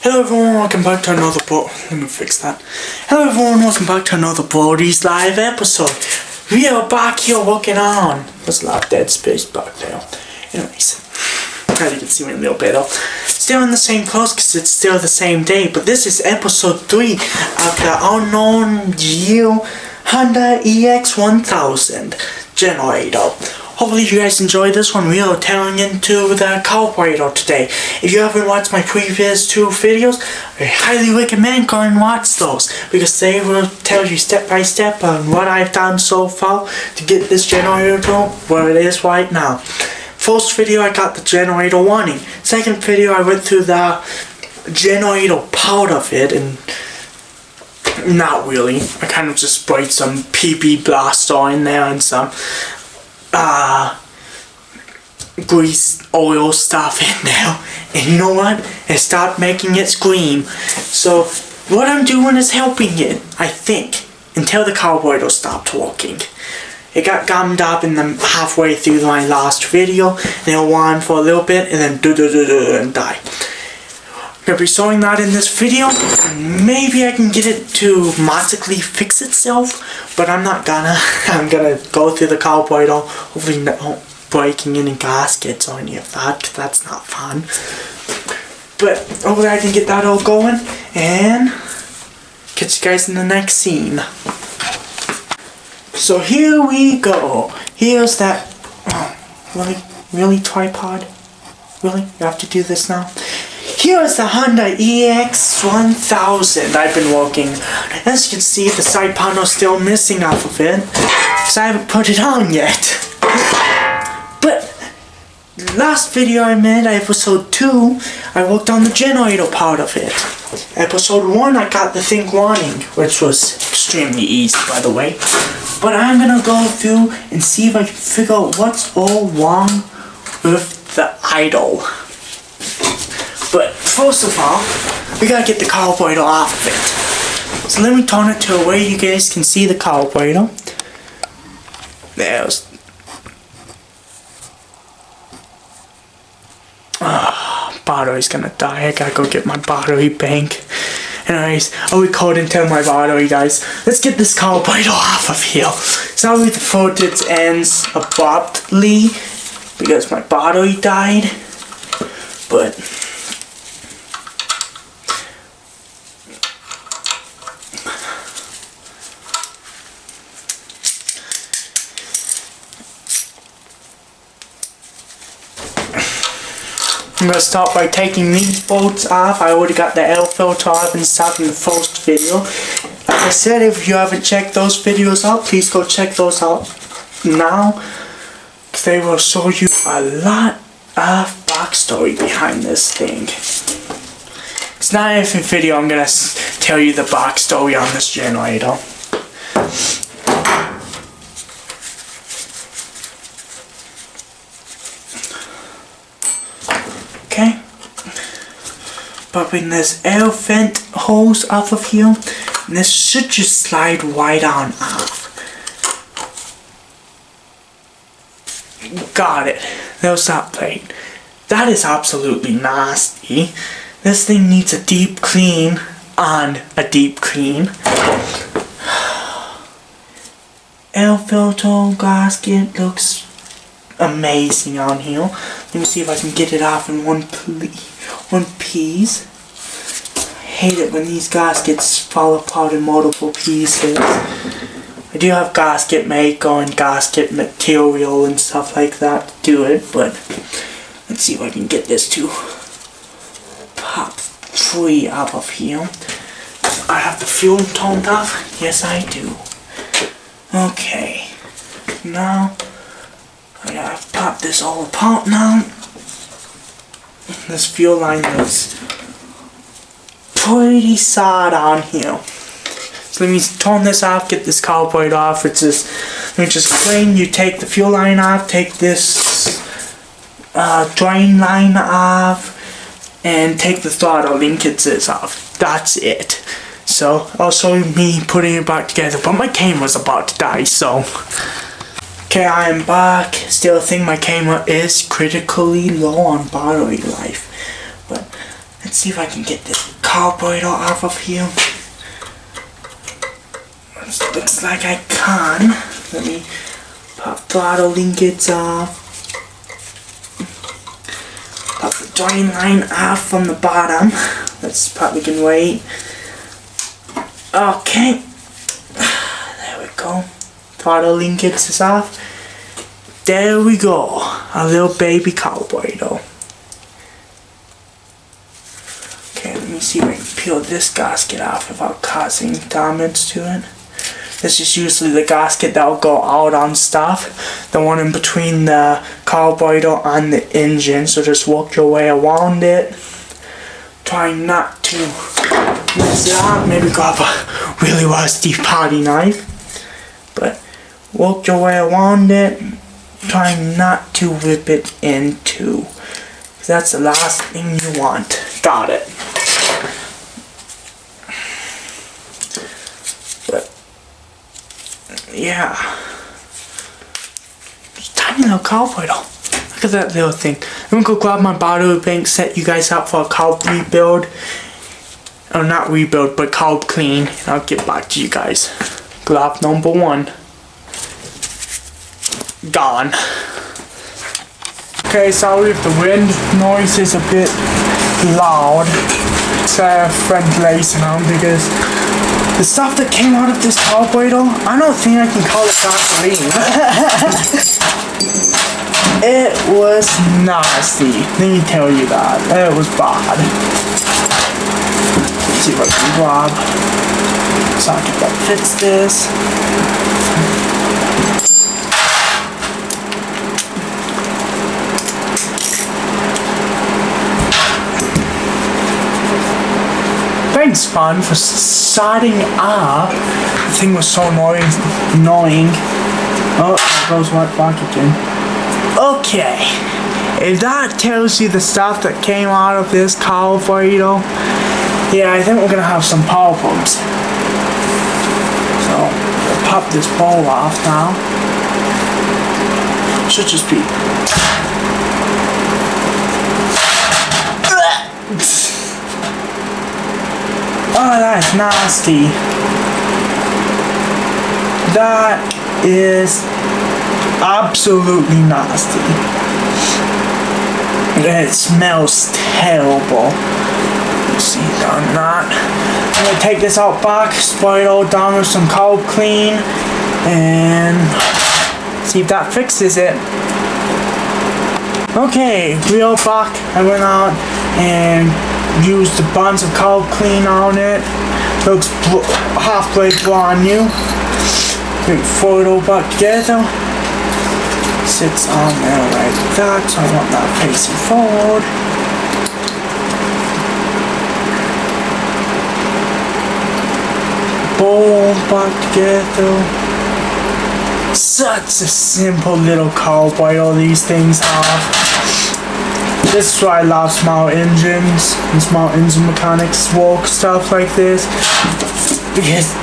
Hello everyone, welcome back to another Hello everyone, welcome back to another Brody's Live episode. We are back here working on. There's a lot of dead space back there. Anyways, as you can see me a little better. Still in the same clothes because it's still the same day, but this is episode 3 of the unknown Honda EX1000 generator. Hopefully you guys enjoy this one. We are tearing into the carburetor today. If you haven't watched my previous 2 videos, I highly recommend go and watch those, because they will tell you step by step on what I've done so far to get this generator to where it is right now. First video I got the generator warning. Second video I went through the generator part of it, and not really. I kind of just sprayed some PP blaster in there and some grease oil stuff in there, and you know what? It stopped making it scream. So what I'm doing is helping it, I think, until the carburetor stopped working. It got gummed up in the halfway through my last video, and it'll whine for a little bit and then and die. I'm gonna be showing that in this video. Maybe I can get it to magically fix itself, but I'm not gonna. I'm gonna go through the carburetor, hopefully not breaking any gaskets or any of that, because that's not fun. But hopefully I can get that all going, and catch you guys in the next scene. So here we go. Here's that. Oh, really tripod? Really? You have to do this now? Here's the Honda EX1000 I've been working. As you can see, the side panel's still missing off of it, because I haven't put it on yet. But last video I made, episode 2, I worked on the generator part of it. Episode 1 I got the thing running, which was extremely easy, by the way. But I'm gonna go through and see if I can figure out what's all wrong with the idle. But first of all, we gotta get the carburetor off of it. So let me turn it to a way you guys can see the carburetor. There's... battery's gonna die. I gotta go get my battery bank. Anyways, I'll record until my battery dies. Let's get this carburetor off of here. Sorry the footage ends abruptly because my battery died, but I'm going to start by taking these bolts off. I already got the air filter off and stuff in the first video. Like I said, if you haven't checked those videos out, please go check those out now, because they will show you a lot of backstory behind this thing. It's not every video I'm going to tell you the backstory on this generator. Okay, popping this air vent hose off of here, and this should just slide right on off. Got it. There's that plate. That is absolutely nasty. This thing needs a deep clean and a deep clean. Air filter gasket looks amazing on here. Let me see if I can get it off in one piece. I hate it when these gaskets fall apart in multiple pieces. I do have gasket maker and gasket material and stuff like that to do it, but let's see if I can get this to pop free out of here. I have the fuel turned off. Yes, I do. Okay. Now I gotta pop this all apart now. This fuel line looks pretty sad on here. So let me turn this off, get this carburetor off. It's just, let me just explain. You take the fuel line off, take this drain line off, and take the throttle linkages off. That's it. So I'll show you me putting it back together, but my camera's about to die, so... Okay, I am back. Still think my camera is critically low on battery life, but let's Let's see if I can get this carburetor off of here. Looks like I can. Let me pop throttle linkage off. Pop the drain line off from the bottom. That's probably can wait. Okay. There we go. Throttle linkage is off. There we go. A little baby carburetor. Okay, let me see if I can peel this gasket off without causing damage to it. This is usually the gasket that will go out on stuff. The one in between the carburetor and the engine. So just work your way around it. Try not to mess it up. Maybe grab a really rusty potty knife. But work your way around it. Try not to rip it into. That's the last thing you want. Got it. Yeah. Just tiny little carburetor. Look at that little thing. I'm gonna go grab my battery bank, set you guys up for a carb rebuild. Or not rebuild, but carb clean. And I'll get back to you guys. Grab number 1. Gone. Okay, sorry if the wind noise is a bit loud. It's ventilation on because the stuff that came out of this carburetor, I don't think I can call it gasoline. It was nasty. Let me tell you that. It was bad. Let's see if I can grab a socket that fits this. Thanks, Fun, for starting up. The thing was so annoying. Oh, there goes right back again. Okay, if that tells you the stuff that came out of this carburetor, yeah, I think we're gonna have some problems. So, we'll pop this bowl off now. Should just be. Oh, that's nasty. That is absolutely nasty. It smells terrible. Let's see, done that. I'm gonna take this out back, spray it all down with some carb clean, and see if that fixes it. Okay, we are back. I went out and used a bunch of carb clean on it. Looks halfway brand new. We throw it all back together. Sits on there like that, so I want that facing forward. Bowl back together. Such a simple little carburetor these things have. This is why I love small engines and small engine mechanics work stuff like this. Because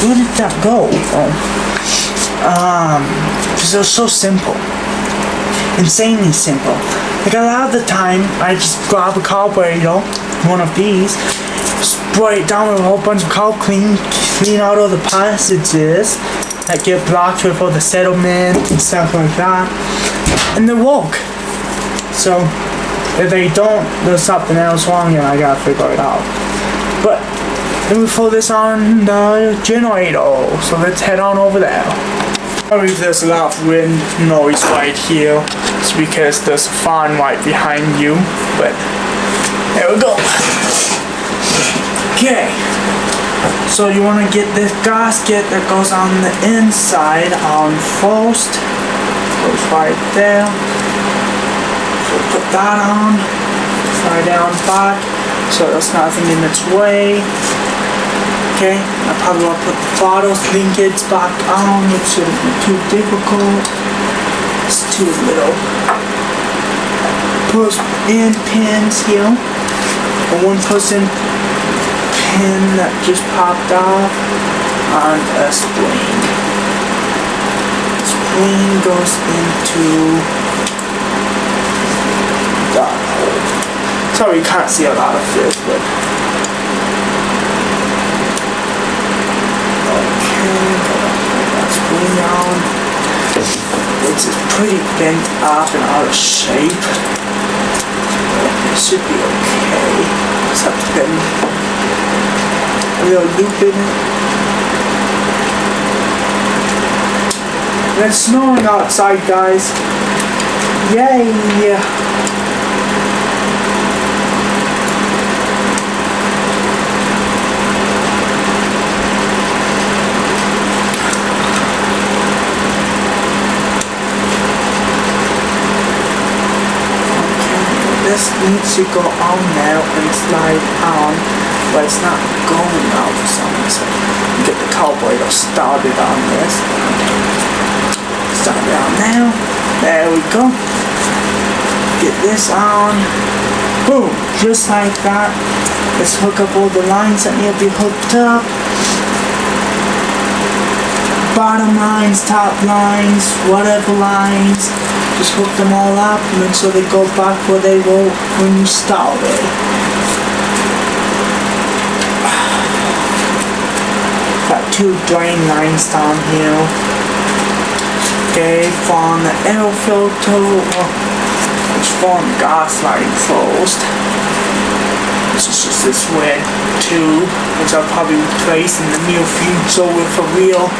where did that go? Because it was so simple. Insanely simple. Like a lot of the time I just grab a carburetor, one of these, spray it down with a whole bunch of carb clean out all the passages that get blocked with all the settlement and stuff like that, and they work. So if they don't, there's something else wrong and I gotta figure it out. But then we throw this on the generator, so let's head on over there. Sorry if there's a lot of wind noise right here. It's because there's a fan right behind you, but there we go. Okay, so you want to get this gasket that goes on the inside on first. Goes right there. So put that on, slide down back, so there's nothing in its way. Okay, I probably want to put the throttle linkage back on, which shouldn't be too difficult. It's too little. Push-in pins here. A one-person pin that just popped off on a spring. Spring goes into that hole. Sorry you can't see a lot of this, but okay, that's going on. It's pretty bent up and out of shape. It should be okay. Just have to put a little loop in it. And it's snowing outside, guys. Yay! This needs to go on now and slide on, but it's not going now for some reason. Get the cowboy to start it on this. Start it on now. There we go. Get this on. Boom! Just like that. Let's hook up all the lines that need to be hooked up. Bottom lines, top lines, whatever lines. Just hook them all up and make sure they go back where they were when you started. Got 2 drain lines down here. Okay, from the air filter, which form gas line first. This is just this weird tube, which I'll probably replace in the near future with a real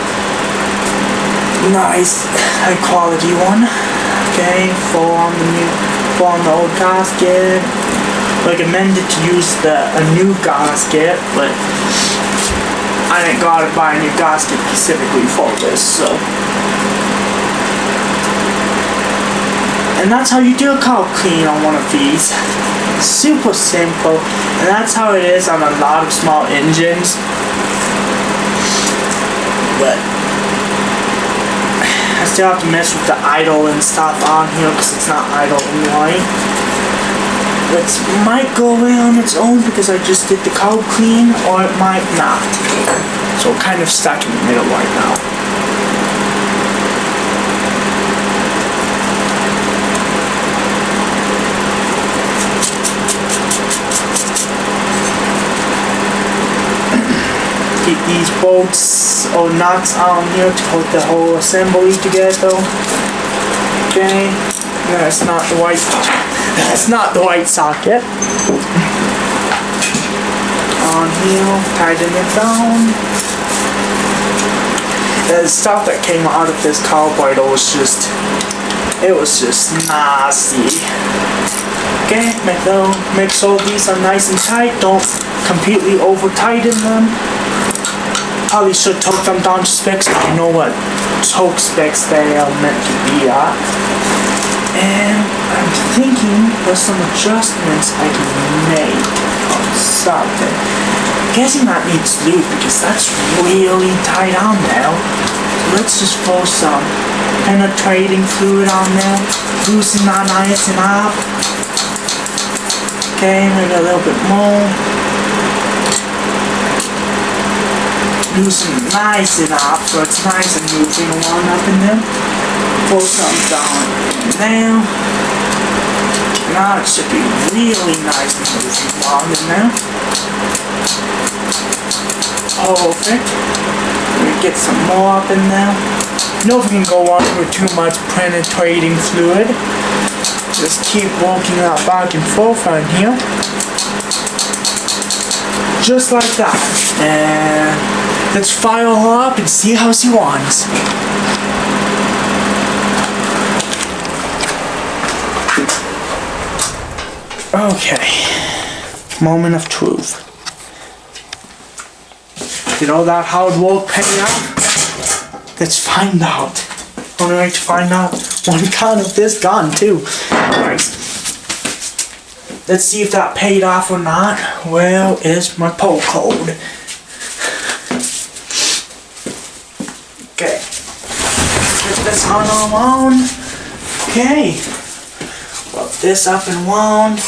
nice high quality one. Okay, form the old gasket. Recommended to use a new gasket, but I didn't gotta buy a new gasket specifically for this, so. And that's how you do a carb clean on one of these. Super simple, and that's how it is on a lot of small engines. But I still have to mess with the idle and stuff on here because it's not idle anyway. It might go away on its own because I just did the carb clean, or it might not. So we're kind of stuck in the middle right now. Keep these bolts or nuts on here to hold the whole assembly together. Okay, that's not the white. That's not the white socket. On here, tighten it down. The stuff that came out of this carburetor was just nasty. Okay, make sure these are nice and tight. Don't completely over tighten them. Probably should torque them down to specs, but you know what torque specs they are meant to be at. And I'm thinking there's some adjustments I can make on something. I'm guessing that needs lube because that's really tight on now. So let's just throw some penetrating fluid on there, loosen that nice and up. Okay, maybe a little bit more. Loosen it nice and up so it's nice and moving along up in there. Pull some down in there. Now it should be really nice and moving along in there. Perfect. We get some more up in there. No, we can go on with too much penetrating fluid. Just keep working that back and forth on here. Just like that. And let's fire her up and see how she wants. Okay. Moment of truth. Did all that hard work pay off? Let's find out. Only way to find out. One count of this gone too. Nice. Let's see if that paid off or not. Where is my pull code? Okay. Get this on and wound. Okay. Got this up and wound.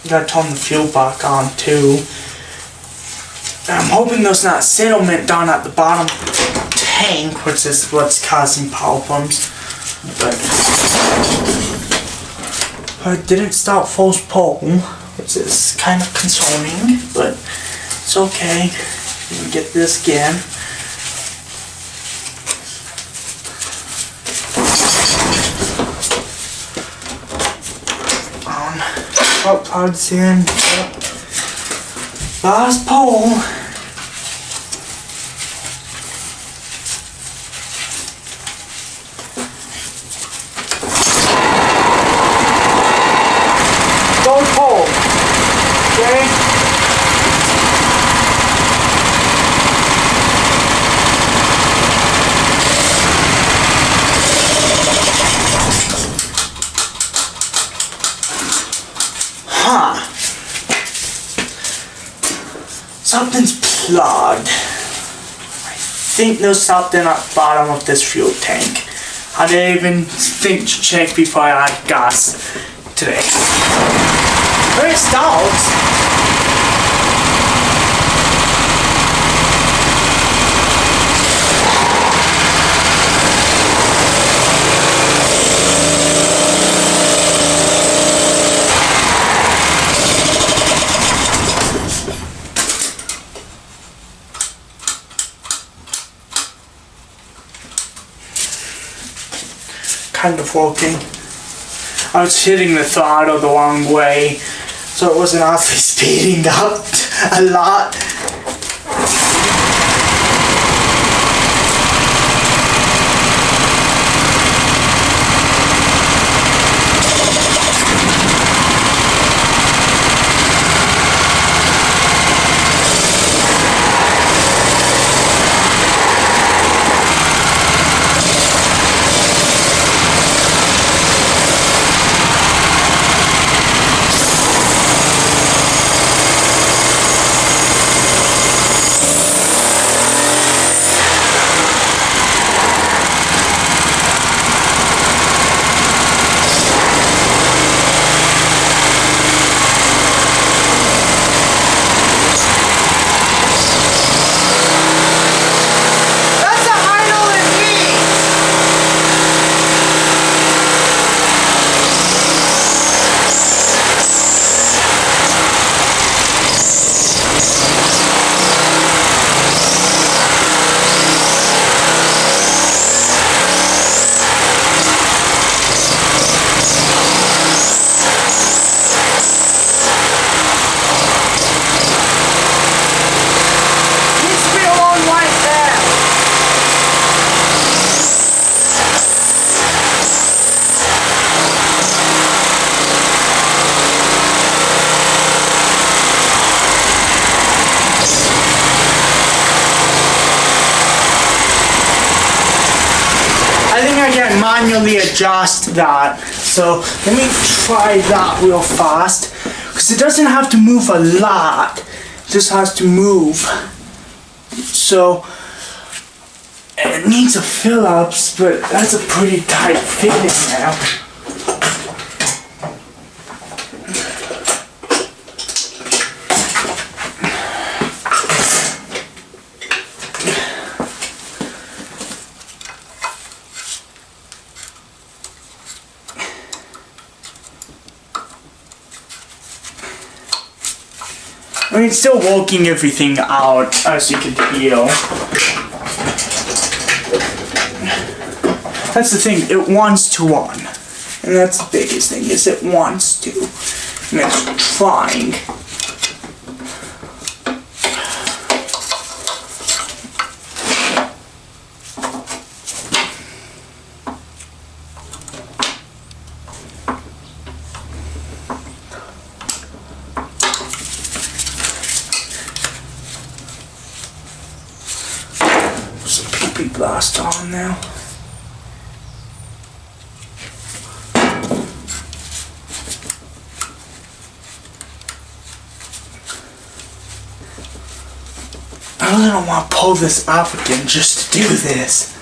Gotta turn the fuel back on too. I'm hoping there's not settlement down at the bottom tank, which is what's causing problems. But I didn't start first pole, which is kind of concerning, but it's okay. We can get this again. On, plugs in. Last pole. Third pole. Okay. Something's plugged. I think there's something at the bottom of this fuel tank. I didn't even think to check before I had gas today. Very stout. Kind of working. I was hitting the throttle the wrong way, so it wasn't actually speeding up a lot. I think I can manually adjust that. So let me try that real fast. Because it doesn't have to move a lot. It just has to move. So it needs a fill-ups, but that's a pretty tight fitting now. I mean, it's still working everything out, as you can hear. That's the thing, it wants to run. And that's the biggest thing, is it wants to. And it's trying. Blast on now. I really don't want to pull this off again just to do this.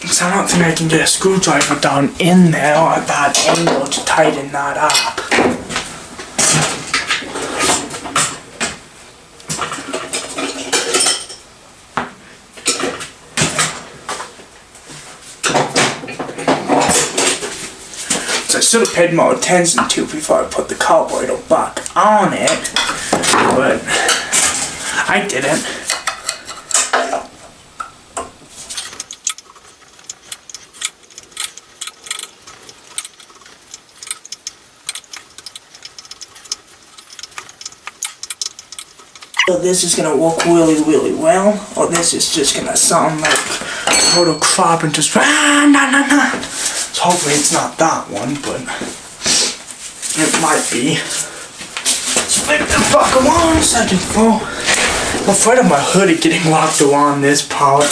Because I don't think I can get a screwdriver down in there at that angle to tighten that up. should have paid more attention to before I put the carburetor back on it, but I didn't. So this is gonna work really, really well, or this is just gonna sound like total crap and just nah. So hopefully it's not that one, but it might be. Let's flip the fucker 1 second for. I'm afraid of my hoodie getting locked on this part,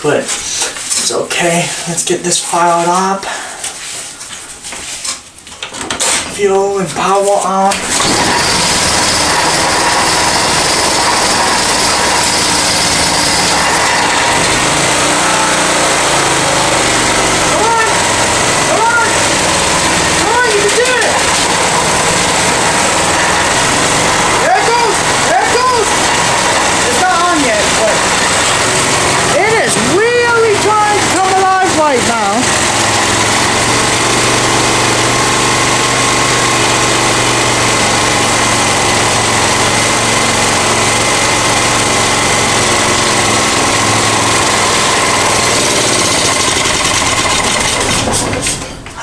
but it's okay. Let's get this fired up. Fuel and power on.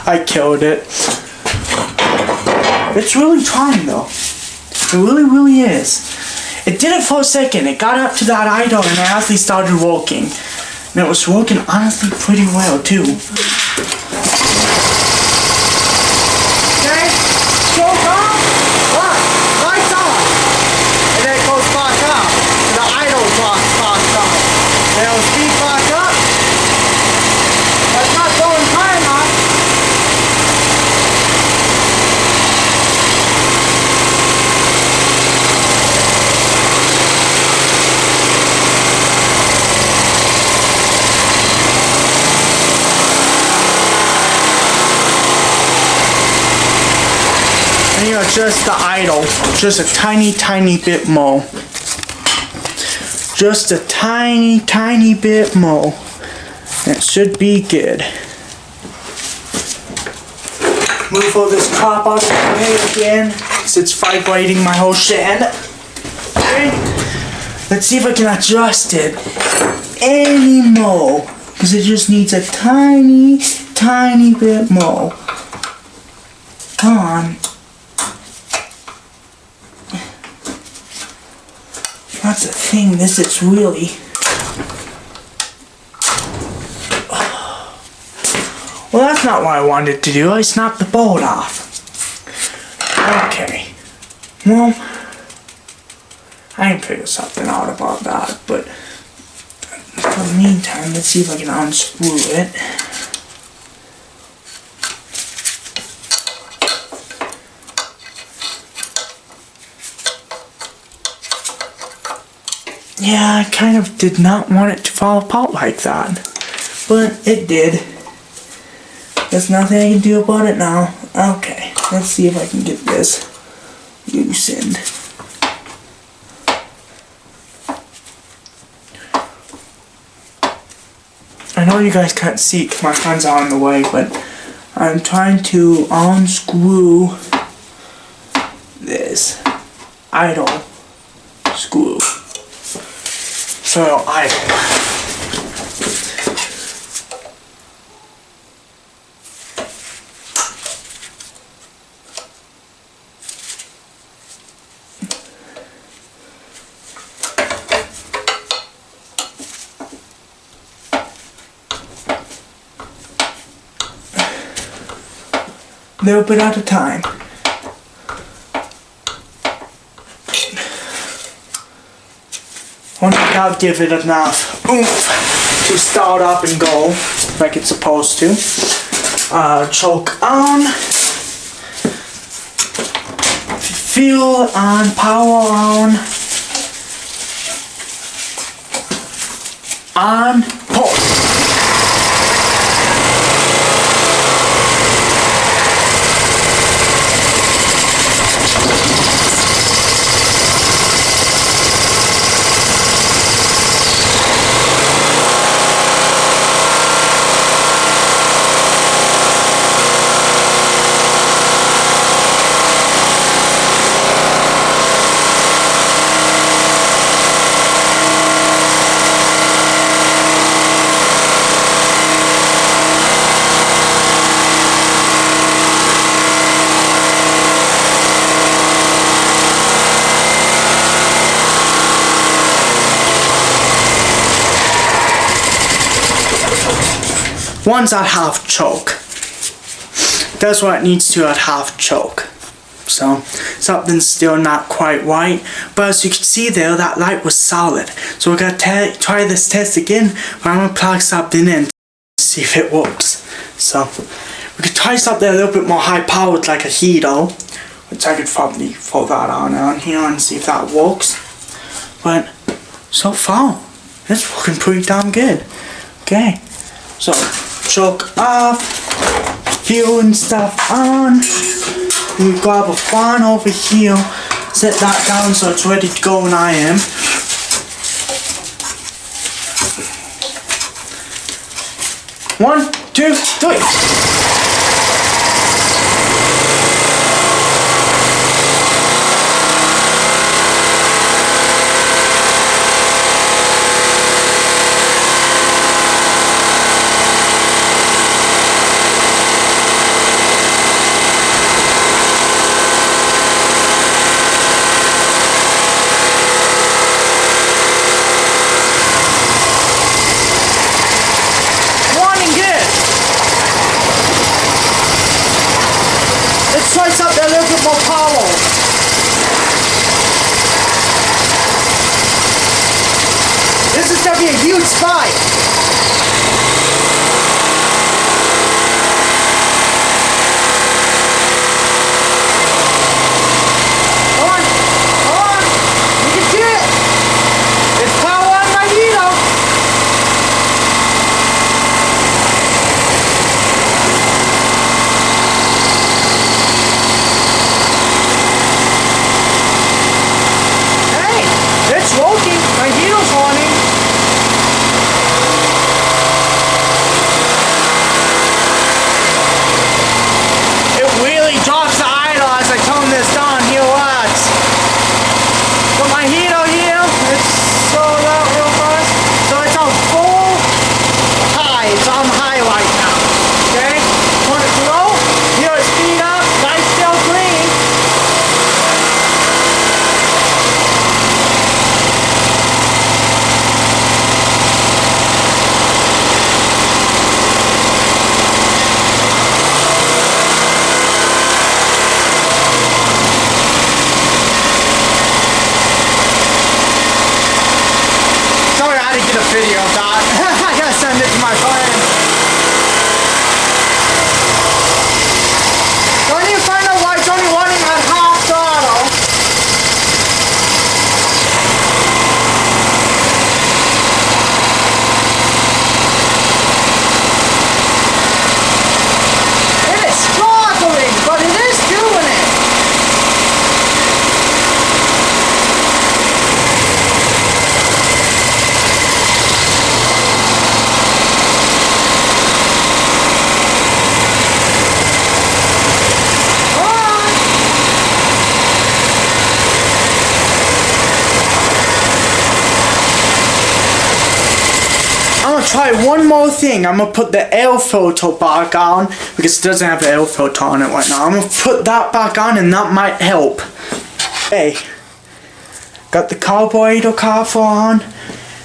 I killed it. It's really trying though. It really, really is. It did it for a second. It got up to that idle and it actually started working. And it was working honestly pretty well too. Okay, choke off. What? Lights on. And then it goes back up. The idle clock starts on. And it'll speed back up. That's not going high enough. And you adjust the idle just a tiny bit more. Just a tiny bit more. And it should be good. Move all this crap out of the way again, because it's vibrating my whole shit. Okay. Let's see if I can adjust it any more, because it just needs a tiny bit more. Come on. That's the thing, this is really... Well, that's not what I wanted to do. I snapped the bolt off. Okay. Well, I can figure something out about that, but for the meantime, let's see if I can unscrew it. Yeah, I kind of did not want it to fall apart like that, but it did. There's nothing I can do about it now. Okay, let's see if I can get this loosened. I know you guys can't see because my hands are in the way, but I'm trying to unscrew this idle screw. So idle. A little bit at a time. I think I'll give it enough oomph to start up and go like it's supposed to. Choke on. Fuel on, power on, pull. one's at half choke. That's what it needs to at half choke. So something's still not quite right, but as you can see there, that light was solid. So we're gonna try this test again, but I'm gonna plug something in to see if it works. So we could try something a little bit more high powered like a heater, which I could probably throw that on here and see if that works. But so far, it's working pretty damn good. Okay, so choke off, fuel and stuff on. We grab a fan over here, set that down so it's ready to go when I am. One, two, three. Let's try something a little bit more power. This is going to be a huge spike. Come on, come on, you can do it. It's power on my heater. Working, my heater's running. It really drops the idle as I tone this down. Here, watch. Got my heater here. It's so loud real fast. So it's on full high. It's on high right now. Okay? Want it low? Here, speed up. Light's still green. Get a video of that. I gotta send it to my friend. So I need to find out why it's only running at half throttle. It is struggling, but it is doing it. I'm gonna try one more thing. I'm gonna put the air filter back on because it doesn't have the air filter on it right now. I'm gonna put that back on and that might help. Hey, got the carburetor cover on,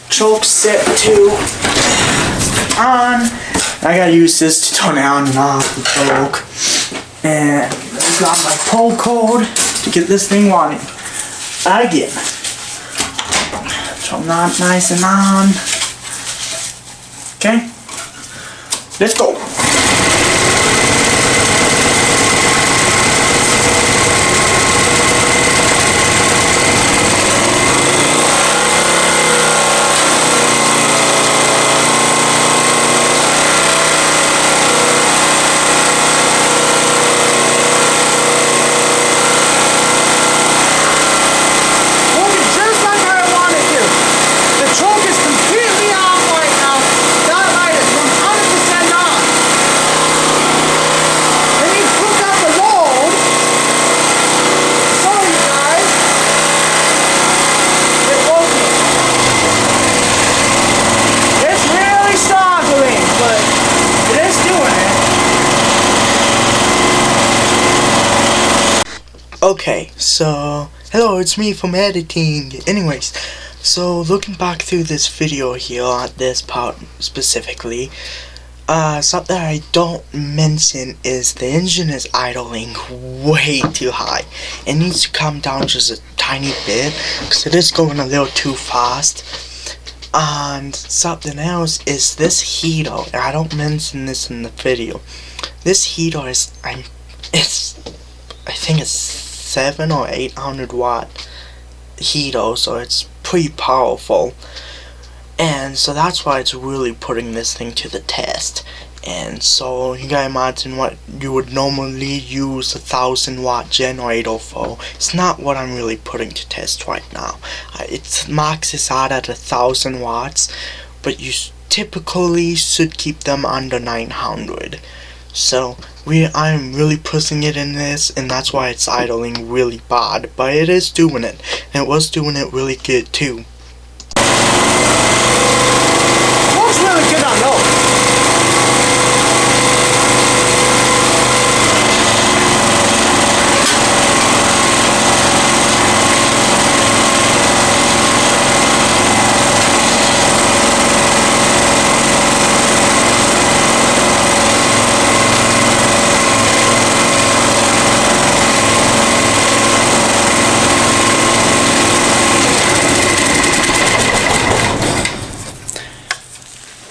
choke set to on. I gotta use this to turn it on and off the choke. And I got my pull cord to get this thing running. Again, turn that nice and on. Okay, let's go. Moving just like I wanted to. The choke is completely off right now. That light is 100% on. Then you hook up the load. Sorry guys. It's working. It's really struggling, but it is doing it. Okay, so hello, it's me from editing. Anyways, so looking back through this video here at this part specifically, Something I don't mention is the engine is idling way too high. It needs to come down just a tiny bit because it is going a little too fast. And something else is this heater. I don't mention this in the video. This heater is, I think it's 700 or 800 watt heater, so it's pretty powerful. And so that's why it's really putting this thing to the test. And so you gotta imagine what you would normally use a 1000 watt generator for. It's not what I'm really putting to test right now. It maxes out at 1000 watts, but you typically should keep them under 900. So I'm really pushing it in this, and that's why it's idling really bad. But it is doing it, and it was doing it really good too. Works really good on those.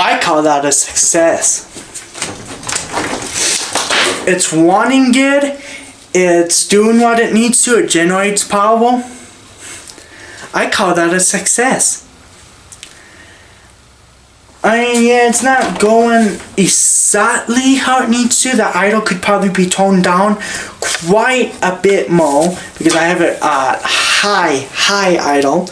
I call that a success. It's running good. It's doing what it needs to. It generates power. I call that a success. I mean, yeah, it's not going exactly how it needs to. The idle could probably be toned down quite a bit more because I have it at high idle.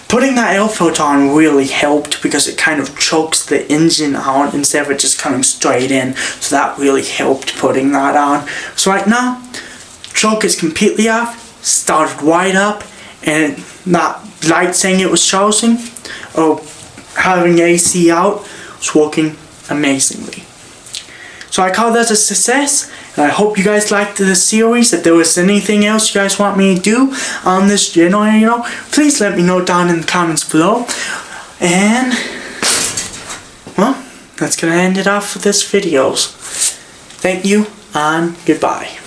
Putting that air filter on really helped because it kind of chokes the engine out instead of it just coming straight in. So that really helped putting that on. So right now, choke is completely off, started right up, and that light saying it was charging or having AC out was working amazingly. So I call that a success, and I hope you guys liked the series. If there was anything else you guys want me to do on this channel, please let me know down in the comments below. And, well, that's gonna end it off for this video. Thank you, and goodbye.